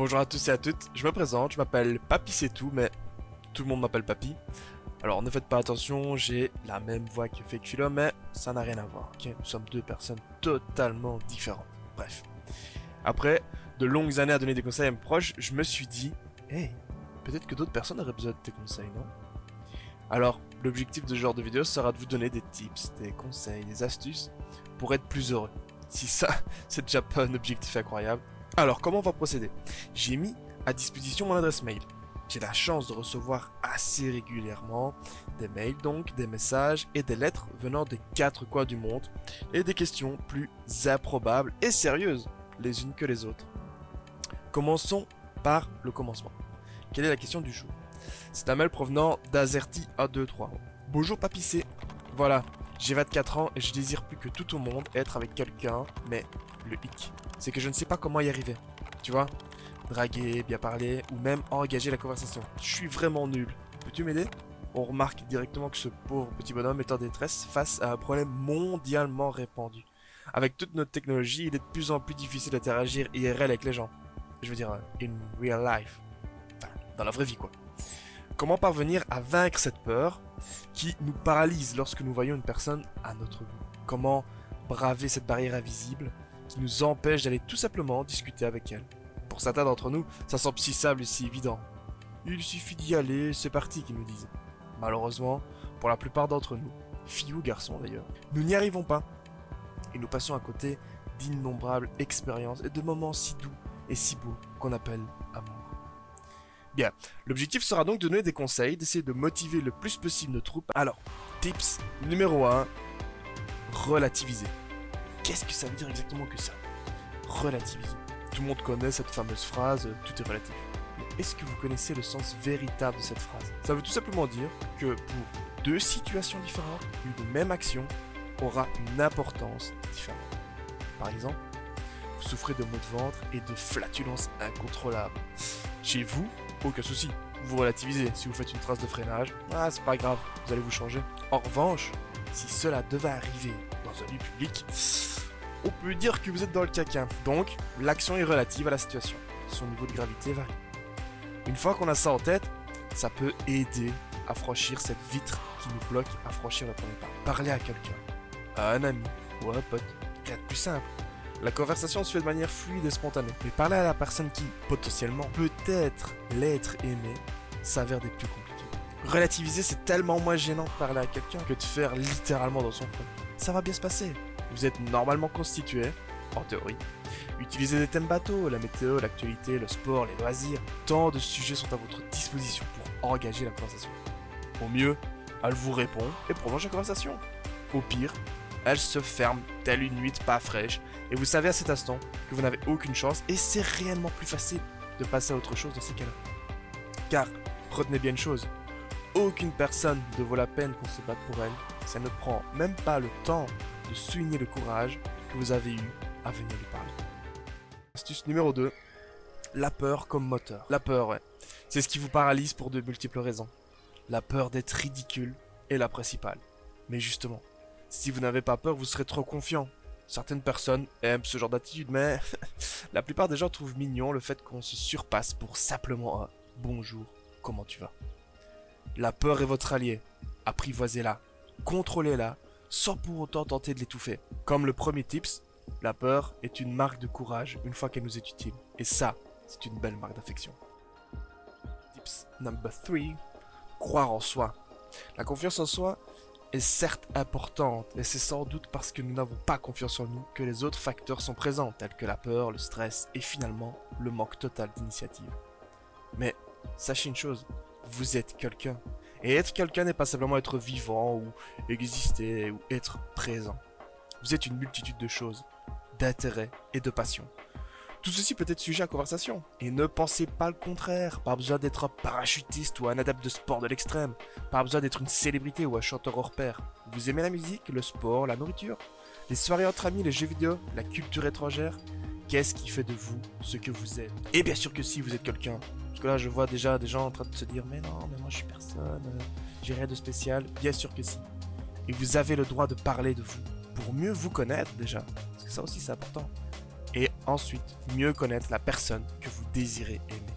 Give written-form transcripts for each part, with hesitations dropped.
Bonjour à tous et à toutes, je me présente, je m'appelle Papy c'est tout, mais tout le monde m'appelle Papy. Alors ne faites pas attention, j'ai la même voix que Fake Philo, mais ça n'a rien à voir, ok? Nous sommes deux personnes totalement différentes. Bref. Après de longues années à donner des conseils à mes proches, je me suis dit, hey, peut-être que d'autres personnes auraient besoin de tes conseils, non? Alors, l'objectif de ce genre de vidéo sera de vous donner des tips, des conseils, des astuces pour être plus heureux. Si ça, c'est déjà pas un objectif incroyable. Alors, comment on va procéder? J'ai mis à disposition mon adresse mail. J'ai la chance de recevoir assez régulièrement des mails, donc des messages et des lettres venant des quatre coins du monde et des questions plus improbables et sérieuses les unes que les autres. Commençons par le commencement. Quelle est la question du jour? C'est un mail provenant d'Azerty123. Bonjour Papy C. Voilà, j'ai 24 ans et je désire plus que tout au monde être avec quelqu'un, mais le hic, c'est que je ne sais pas comment y arriver. Tu vois? Draguer, bien parler, ou même engager la conversation. Je suis vraiment nul. Peux-tu m'aider? On remarque directement que ce pauvre petit bonhomme est en détresse face à un problème mondialement répandu. Avec toute notre technologie, il est de plus en plus difficile d'interagir IRL avec les gens. Je veux dire, in real life. Enfin, dans la vraie vie, quoi. Comment parvenir à vaincre cette peur qui nous paralyse lorsque nous voyons une personne à notre goût? Comment braver cette barrière invisible qui nous empêche d'aller tout simplement discuter avec elle? Pour certains d'entre nous, ça semble si simple et si évident. Il suffit d'y aller, c'est parti, qu'ils nous disent. Malheureusement, pour la plupart d'entre nous, filles ou garçons d'ailleurs, nous n'y arrivons pas. Et nous passons à côté d'innombrables expériences et de moments si doux et si beaux qu'on appelle amour. Bien, l'objectif sera donc de donner des conseils, d'essayer de motiver le plus possible nos troupes. Alors, tips numéro 1, relativiser. Qu'est-ce que ça veut dire exactement que ça? Relativiser. Tout le monde connaît cette fameuse phrase « tout est relatif ». Mais est-ce que vous connaissez le sens véritable de cette phrase? Ça veut tout simplement dire que pour deux situations différentes, une même action aura une importance différente. Par exemple, vous souffrez de maux de ventre et de flatulences incontrôlables. Chez vous, aucun souci, vous relativisez. Si vous faites une trace de freinage, c'est pas grave, vous allez vous changer. En revanche, si cela devait arriver dans un lieu public, on peut dire que vous êtes dans le caca. Donc, l'action est relative à la situation. Son niveau de gravité varie. Une fois qu'on a ça en tête, ça peut aider à franchir cette vitre qui nous bloque à franchir le premier pas. Parler à quelqu'un, à un ami ou à un pote, rien de plus simple. La conversation se fait de manière fluide et spontanée. Mais parler à la personne qui, potentiellement, peut-être l'être aimé, s'avère des plus compliqués. Relativiser, c'est tellement moins gênant de parler à quelqu'un que de faire littéralement dans son coin. Ça va bien se passer. Vous êtes normalement constitué, en théorie. Utilisez des thèmes bateaux, la météo, l'actualité, le sport, les loisirs. Tant de sujets sont à votre disposition pour engager la conversation. Au mieux, elle vous répond et prolonge la conversation. Au pire, elle se ferme telle une nuit pas fraîche et vous savez à cet instant que vous n'avez aucune chance et c'est réellement plus facile de passer à autre chose dans ces cas-là. Car, retenez bien une chose, aucune personne ne vaut la peine qu'on se batte pour elle si elle ne prend même pas le temps de souligner le courage que vous avez eu à venir lui parler. Astuce numéro 2, la peur comme moteur. La peur, ouais, c'est ce qui vous paralyse pour de multiples raisons. La peur d'être ridicule est la principale. Mais justement, si vous n'avez pas peur, vous serez trop confiant. Certaines personnes aiment ce genre d'attitude, mais la plupart des gens trouvent mignon le fait qu'on se surpasse pour simplement un « bonjour, comment tu vas ?» La peur est votre allié. Apprivoisez-la, contrôlez-la, sans pour autant tenter de l'étouffer. Comme le premier tips, la peur est une marque de courage une fois qu'elle nous est utile. Et ça, c'est une belle marque d'affection. Tips number 3, croire en soi. La confiance en soi est certes importante, et c'est sans doute parce que nous n'avons pas confiance en nous que les autres facteurs sont présents, tels que la peur, le stress et finalement le manque total d'initiative. Mais sachez une chose, vous êtes quelqu'un. Et être quelqu'un n'est pas simplement être vivant ou exister ou être présent. Vous êtes une multitude de choses, d'intérêts et de passions. Tout ceci peut être sujet à conversation. Et ne pensez pas le contraire. Pas besoin d'être un parachutiste ou un adepte de sport de l'extrême. Pas besoin d'être une célébrité ou un chanteur hors pair. Vous aimez la musique, le sport, la nourriture, les soirées entre amis, les jeux vidéo, la culture étrangère. Qu'est-ce qui fait de vous ce que vous êtes? Et bien sûr que si vous êtes quelqu'un. Parce que là je vois déjà des gens en train de se dire mais non, mais moi je suis personne, j'ai rien de spécial. Bien sûr que si. Et vous avez le droit de parler de vous. Pour mieux vous connaître déjà. Parce que ça aussi c'est important. Et ensuite mieux connaître la personne que vous désirez aimer.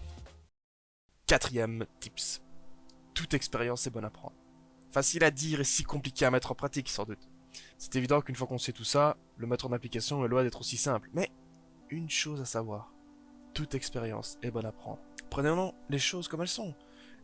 Quatrième tips. Toute expérience est bonne à prendre. Facile à dire et si compliqué à mettre en pratique, sans doute. C'est évident qu'une fois qu'on sait tout ça, le mettre en application est loin d'être aussi simple. Mais une chose à savoir, toute expérience est bonne à prendre. Prenons les choses comme elles sont.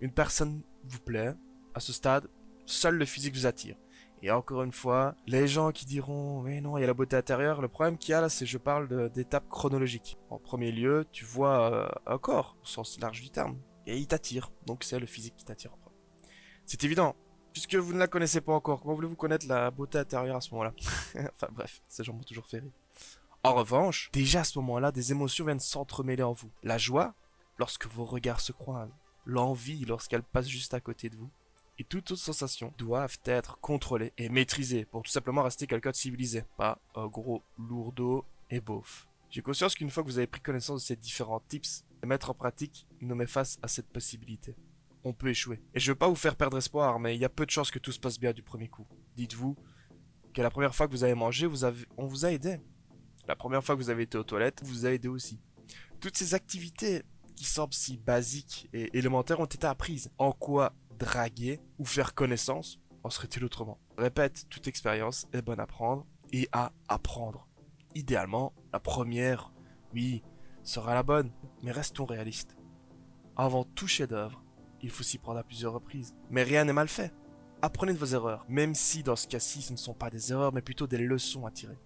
Une personne vous plaît, à ce stade, seul le physique vous attire. Et encore une fois, les gens qui diront mais non, il y a la beauté intérieure, le problème qu'il y a là, c'est que je parle d'étapes chronologiques. En premier lieu, tu vois un corps, au sens large du terme, et il t'attire, donc c'est le physique qui t'attire en premier. C'est évident, puisque vous ne la connaissez pas encore, comment voulez-vous connaître la beauté intérieure à ce moment-là? Enfin bref, ces gens m'ont toujours fait rire. En revanche, déjà à ce moment-là, des émotions viennent s'entremêler en vous. La joie, lorsque vos regards se croisent, l'envie lorsqu'elle passe juste à côté de vous, et toute autre sensation doivent être contrôlées et maîtrisées pour tout simplement rester quelqu'un de civilisé, pas un gros lourdeau et beauf. J'ai conscience qu'une fois que vous avez pris connaissance de ces différents tips, les mettre en pratique nous met face à cette possibilité. On peut échouer. Et je veux pas vous faire perdre espoir, mais il y a peu de chances que tout se passe bien du premier coup. Dites-vous que la première fois que vous avez mangé, on vous a aidé. La première fois que vous avez été aux toilettes, on vous a aidé aussi. Toutes ces activités qui semblent si basiques et élémentaires ont été apprises. En quoi draguer ou faire connaissance en serait-il autrement? Répète, toute expérience est bonne à prendre et à apprendre. Idéalement, la première, oui, sera la bonne, mais restons réalistes. Avant tout chef-d'œuvre, il faut s'y prendre à plusieurs reprises. Mais rien n'est mal fait. Apprenez de vos erreurs, même si dans ce cas-ci, ce ne sont pas des erreurs, mais plutôt des leçons à tirer.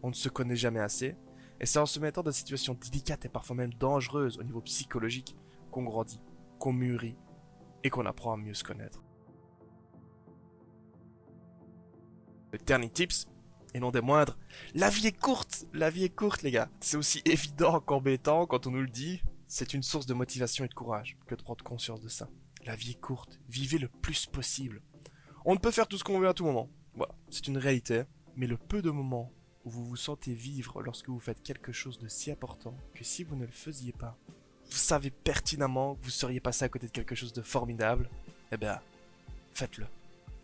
On ne se connaît jamais assez, et c'est en se mettant dans des situations délicates et parfois même dangereuses au niveau psychologique qu'on grandit, qu'on mûrit et qu'on apprend à mieux se connaître. Le dernier tips, et non des moindres, la vie est courte les gars. C'est aussi évident qu'embêtant quand on nous le dit, c'est une source de motivation et de courage que de prendre conscience de ça. La vie est courte, vivez le plus possible. On ne peut faire tout ce qu'on veut à tout moment. Voilà, c'est une réalité, mais le peu de moments où vous vous sentez vivre lorsque vous faites quelque chose de si important que si vous ne le faisiez pas, vous savez pertinemment que vous seriez passé à côté de quelque chose de formidable, eh bien, faites-le.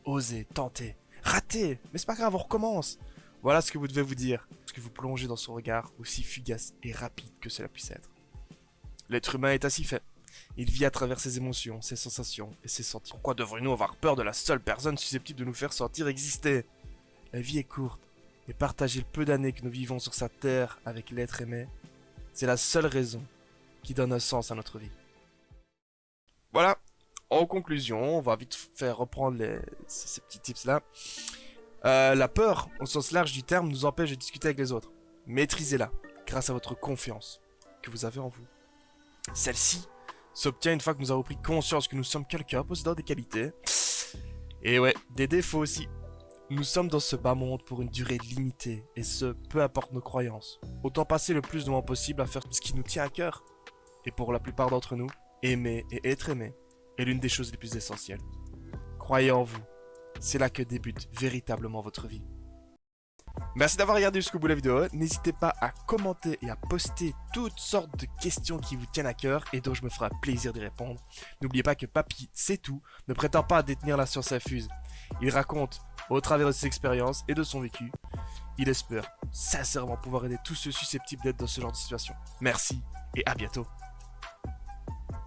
Osez, tentez, ratez, mais c'est pas grave, on recommence. Voilà ce que vous devez vous dire, parce que vous plongez dans son regard aussi fugace et rapide que cela puisse être. L'être humain est ainsi fait. Il vit à travers ses émotions, ses sensations et ses sentiments. Pourquoi devrions-nous avoir peur de la seule personne susceptible de nous faire sentir exister? La vie est courte, et partager le peu d'années que nous vivons sur cette terre avec l'être aimé, c'est la seule raison qui donne un sens à notre vie. Voilà, en conclusion, on va vite faire reprendre ces petits tips-là. La peur, au sens large du terme, nous empêche de discuter avec les autres. Maîtrisez-la, grâce à votre confiance que vous avez en vous. Celle-ci s'obtient une fois que nous avons pris conscience que nous sommes quelqu'un possédant des qualités. Et ouais, des défauts aussi. Nous sommes dans ce bas monde pour une durée limitée, et ce, peu importe nos croyances. Autant passer le plus de moments possible à faire ce qui nous tient à cœur. Et pour la plupart d'entre nous, aimer et être aimé est l'une des choses les plus essentielles. Croyez en vous, c'est là que débute véritablement votre vie. Merci d'avoir regardé jusqu'au bout de la vidéo, n'hésitez pas à commenter et à poster toutes sortes de questions qui vous tiennent à cœur et dont je me ferai un plaisir d'y répondre. N'oubliez pas que Papy C'est Tout ne prétend pas détenir la science infuse. Il raconte, au travers de ses expériences et de son vécu, il espère sincèrement pouvoir aider tous ceux susceptibles d'être dans ce genre de situation. Merci et à bientôt.